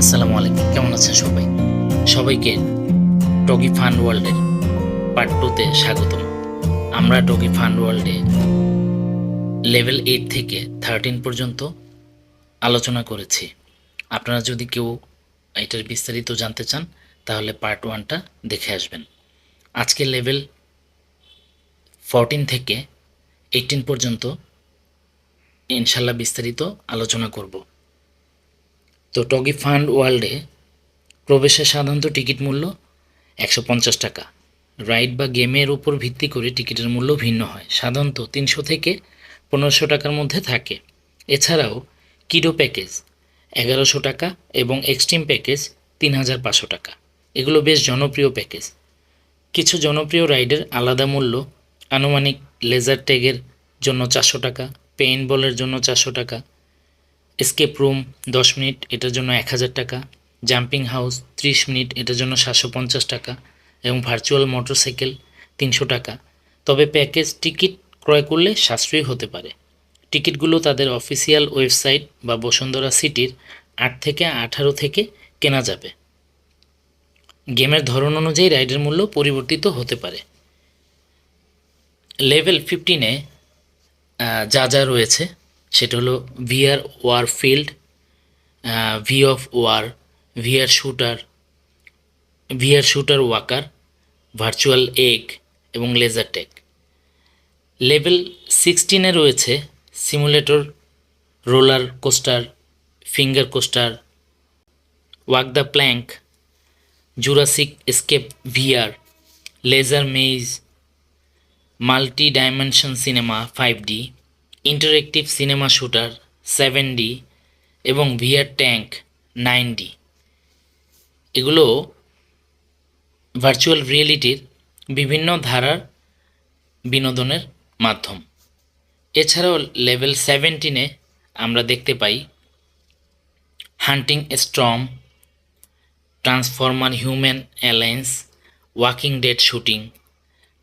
আসসালামু আলাইকুম, কেমন আছেন সবাই? সবাইকে ডগি ফান ওয়ার্ল্ডের পার্ট 2 তে স্বাগতম। আমরা ডগি ফান ওয়ার্ল্ডে লেভেল 8 থেকে 13 পর্যন্ত আলোচনা করেছি। আপনারা যদি কেউ এটার বিস্তারিত জানতে চান তাহলে পার্ট 1টা দেখে আসবেন। আজকে লেভেল 14 থেকে 18 পর্যন্ত ইনশাল্লাহ বিস্তারিত আলোচনা করব। তো ডগি ফান ওয়ার্ল্ডে প্রবেশের সাধারণত টিকিট মূল্য 150 টাকা। রাইড বা গেমের উপর ভিত্তি করে টিকিটের মূল্য ভিন্ন হয়, সাধারণত 300 থেকে 1500 টাকার মধ্যে থাকে। এছাড়াও কিডো প্যাকেজ 1100 টাকা এবং এক্সট্রিম প্যাকেজ 3500 টাকা। এগুলো বেশ জনপ্রিয় প্যাকেজ। কিছু জনপ্রিয় রাইডের আলাদা মূল্য, আনুমানিক লেজার ট্যাগের জন্য 400 টাকা, পেইন্ট বলের জন্য 400 টাকা, এস্কেপ রুম 10 মিনিট এটার জন্য 1000 টাকা, জাম্পিং হাউস 30 মিনিট এটার জন্য 750 টাকা এবং ভার্চুয়াল মোটরসাইকেল 300 টাকা। তবে প্যাকেজ টিকিট ক্রয় করলে সাশ্রয়ী হতে পারে। টিকিটগুলো তাদের অফিসিয়াল ওয়েবসাইট বা বসুন্ধরা সিটির 8 থেকে 18 থেকে কেনা যাবে। গেমের ধরন অনুযায়ী রাইডের মূল্য পরিবর্তিত হতে পারে। লেভেল 15-এ যা যা রয়েছে সেটা হলো VR war field, V of war, VR shooter walker, virtual egg এবং লেজার ট্যাগ। লেভেল 16-এ রয়েছে simulator, roller coaster, finger coaster, walk the plank, Jurassic escape VR, laser maze, multi dimension cinema 5D, interactive cinema shooter 7D এবং VR tank 9D। এগুলো virtual রিয়েলিটির বিভিন্ন ধারার বিনোদনের মাধ্যম। এছাড়াও লেভেল 17-এ আমরা দেখতে পাই hunting storm, transformer human alliance, walking dead shooting,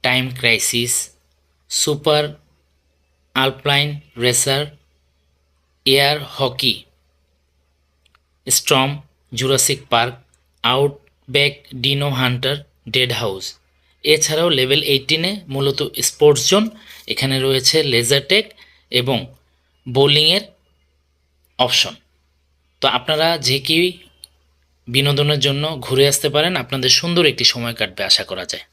time crisis, super alpine racer, air hockey, storm, Jurassic park, outback dino hunter, dead house. এছাড়াও লেভেল 18-এ মূলত স্পোর্টস জোন, এখানে রয়েছে লেজার ট্যাগ এবং বোলিংয়ের অপশন। তো আপনারা যে কেউই বিনোদনের জন্য ঘুরে আসতে পারেন, আপনাদের সুন্দর একটি সময় কাটবে আশা করা যায়।